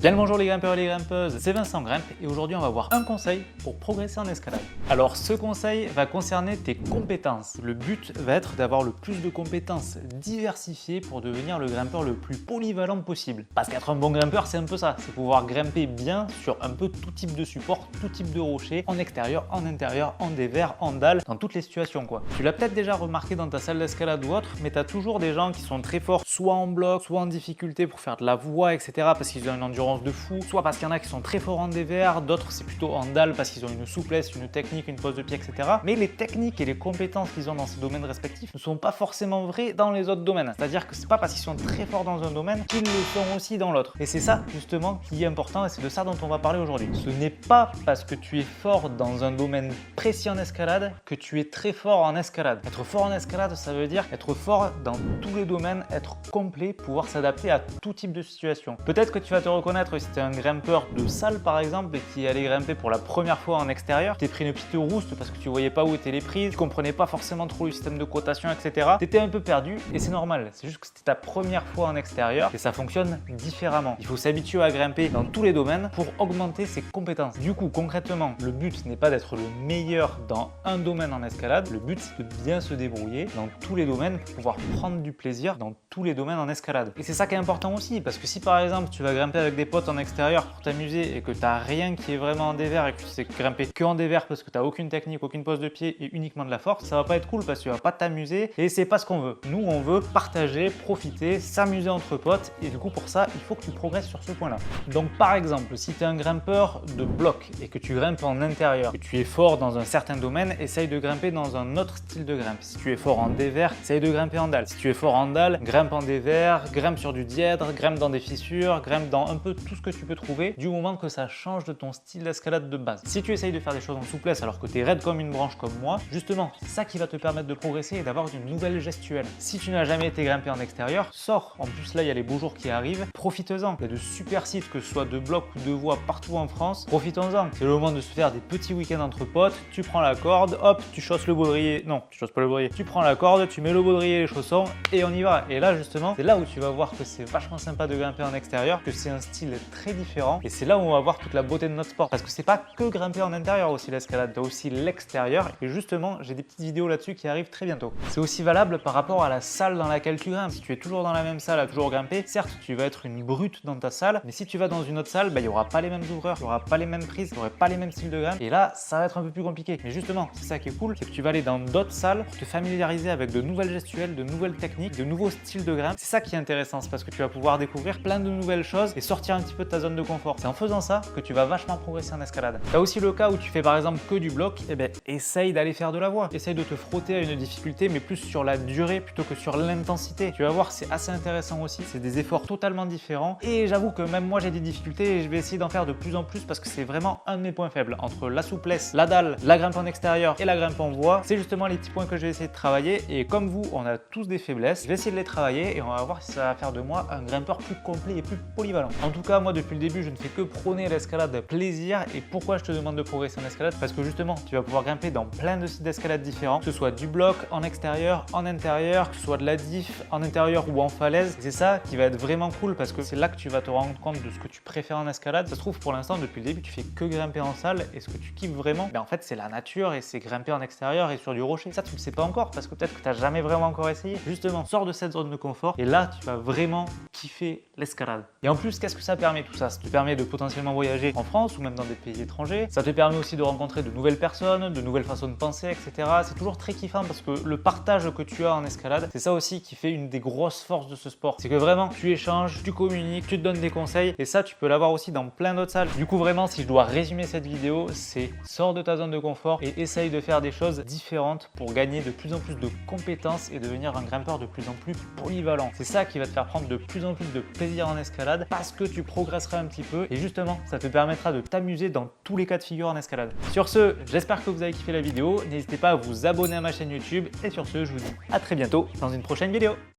Bien le bonjour les grimpeurs et les grimpeuses, c'est Vincent Grimpe et aujourd'hui on va voir un conseil pour progresser en escalade. Alors ce conseil va concerner tes compétences. Le but va être d'avoir le plus de compétences diversifiées pour devenir le grimpeur le plus polyvalent possible. Parce qu'être un bon grimpeur c'est un peu ça, c'est pouvoir grimper bien sur un peu tout type de support, tout type de rocher, en extérieur, en intérieur, en dévers, en dalle, dans toutes les situations quoi. Tu l'as peut-être déjà remarqué dans ta salle d'escalade ou autre, mais tu as toujours des gens qui sont très forts soit en bloc, soit en difficulté pour faire de la voie, etc. parce qu'ils ont une endurance de fou, soit parce qu'il y en a qui sont très forts en dévers, d'autres c'est plutôt en dalle parce qu'ils ont une souplesse, une technique, une pose de pied, etc. Mais les techniques et les compétences qu'ils ont dans ces domaines respectifs ne sont pas forcément vraies dans les autres domaines. C'est-à-dire que c'est pas parce qu'ils sont très forts dans un domaine qu'ils le sont aussi dans l'autre. Et c'est ça justement qui est important et c'est de ça dont on va parler aujourd'hui. Ce n'est pas parce que tu es fort dans un domaine précis en escalade que tu es très fort en escalade. Être fort en escalade, ça veut dire être fort dans tous les domaines, être complet, pouvoir s'adapter à tout type de situation. Peut-être que tu vas te reconnaître si tu es un grimpeur de salle par exemple et qui allait grimper pour la première fois en extérieur, tu t'es pris une petite rouste parce que tu voyais pas où étaient les prises, tu comprenais pas forcément trop le système de cotation, etc. Tu étais un peu perdu et c'est normal, c'est juste que c'était ta première fois en extérieur et ça fonctionne différemment. Il faut s'habituer à grimper dans tous les domaines pour augmenter ses compétences. Du coup, concrètement, le but n'est pas d'être le meilleur dans un domaine en escalade, le but c'est de bien se débrouiller dans tous les domaines pour pouvoir prendre du plaisir dans tous les domaines en escalade. Et c'est ça qui est important aussi, parce que si par exemple tu vas grimper avec des potes en extérieur pour t'amuser et que tu n'as rien qui est vraiment en dévers et que tu sais grimper que en dévers parce que tu n'as aucune technique, aucune pose de pied et uniquement de la force, ça va pas être cool parce que tu vas pas t'amuser et c'est pas ce qu'on veut. Nous on veut partager, profiter, s'amuser entre potes et du coup pour ça il faut que tu progresses sur ce point là. Donc par exemple si tu es un grimpeur de bloc et que tu grimpes en intérieur, que tu es fort dans un certain domaine, essaye de grimper dans un autre style de grimpe. Si tu es fort en dévers, essaye de grimper en dalle. Si tu es fort en dalle, grimpe en dévers, grimpe sur du dièdre, grimpe dans des fissures, grimpe dans un peu tout ce que tu peux trouver du moment que ça change de ton style d'escalade de base. Si tu essayes de faire des choses en souplesse alors que tu es raide comme une branche comme moi, justement, c'est ça qui va te permettre de progresser et d'avoir une nouvelle gestuelle. Si tu n'as jamais été grimpé en extérieur, sors. En plus là, il y a les beaux jours qui arrivent, profites-en. Il y a de super sites, que ce soit de bloc ou de voie partout en France, profitons-en. C'est le moment de se faire des petits week-ends entre potes, tu prends la corde, hop, tu chausses le baudrier, non, tu chausses pas le baudrier, tu prends la corde, tu mets le baudrier et les chaussons et on y va. Et là justement, c'est là où tu vas voir que c'est vachement sympa de grimper en extérieur, que c'est un style très différent et c'est là où on va voir toute la beauté de notre sport parce que c'est pas que grimper en intérieur aussi l'escalade, tu as aussi l'extérieur et justement j'ai des petites vidéos là-dessus qui arrivent très bientôt. C'est aussi valable par rapport à la salle dans laquelle tu grimpes. Si tu es toujours dans la même salle à toujours grimper, certes tu vas être une brute dans ta salle, mais si tu vas dans une autre salle, il n'y aura pas les mêmes ouvreurs, il n'y aura pas les mêmes prises, il n'y aura pas les mêmes styles de grimpe et là ça va être un peu plus compliqué. Mais justement c'est ça qui est cool, c'est que tu vas aller dans d'autres salles pour te familiariser avec de nouvelles gestuelles, de nouvelles techniques, de nouveaux styles de grimpe. C'est ça qui est intéressant, c'est parce que tu vas pouvoir découvrir plein de nouvelles choses et sortir un petit peu de ta zone de confort. C'est en faisant ça que tu vas vachement progresser en escalade. Tu as aussi le cas où tu fais par exemple que du bloc, et essaye d'aller faire de la voie. Essaye de te frotter à une difficulté mais plus sur la durée plutôt que sur l'intensité. Tu vas voir, c'est assez intéressant aussi, c'est des efforts totalement différents et j'avoue que même moi j'ai des difficultés et je vais essayer d'en faire de plus en plus parce que c'est vraiment un de mes points faibles. Entre la souplesse, la dalle, la grimpe en extérieur et la grimpe en voie, c'est justement les petits points que je vais essayer de travailler et comme vous, on a tous des faiblesses, je vais essayer de les travailler et on va voir si ça va faire de moi un grimpeur plus complet et plus polyvalent. En tout cas, moi depuis le début, je ne fais que prôner l'escalade plaisir et pourquoi je te demande de progresser en escalade? Parce que justement, tu vas pouvoir grimper dans plein de sites d'escalade différents, que ce soit du bloc, en extérieur, en intérieur, que ce soit de la diff, en intérieur ou en falaise. C'est ça qui va être vraiment cool parce que c'est là que tu vas te rendre compte de ce que tu préfères en escalade. Ça se trouve pour l'instant, depuis le début, tu fais que grimper en salle et ce que tu kiffes vraiment, en fait, c'est la nature et c'est grimper en extérieur et sur du rocher. Ça, tu ne le sais pas encore parce que peut-être que tu n'as jamais vraiment encore essayé. Justement, sors de cette zone de confort et là, tu vas vraiment kiffer l'escalade. Et en plus, qu'est-ce que ça permet tout ça? Ça te permet de potentiellement voyager en France ou même dans des pays étrangers. Ça te permet aussi de rencontrer de nouvelles personnes, de nouvelles façons de penser, etc. C'est toujours très kiffant parce que le partage que tu as en escalade, c'est ça aussi qui fait une des grosses forces de ce sport. C'est que vraiment, tu échanges, tu communiques, tu te donnes des conseils et ça, tu peux l'avoir aussi dans plein d'autres salles. Du coup, vraiment, si je dois résumer cette vidéo, c'est sors de ta zone de confort et essaye de faire des choses différentes pour gagner de plus en plus de compétences et devenir un grimpeur de plus en plus polyvalent. C'est ça qui va te faire prendre de plus en plus de plaisir en escalade parce que tu progresseras un petit peu et justement, ça te permettra de t'amuser dans tous les cas de figure en escalade. Sur ce, j'espère que vous avez kiffé la vidéo. N'hésitez pas à vous abonner à ma chaîne YouTube et sur ce, je vous dis à très bientôt dans une prochaine vidéo.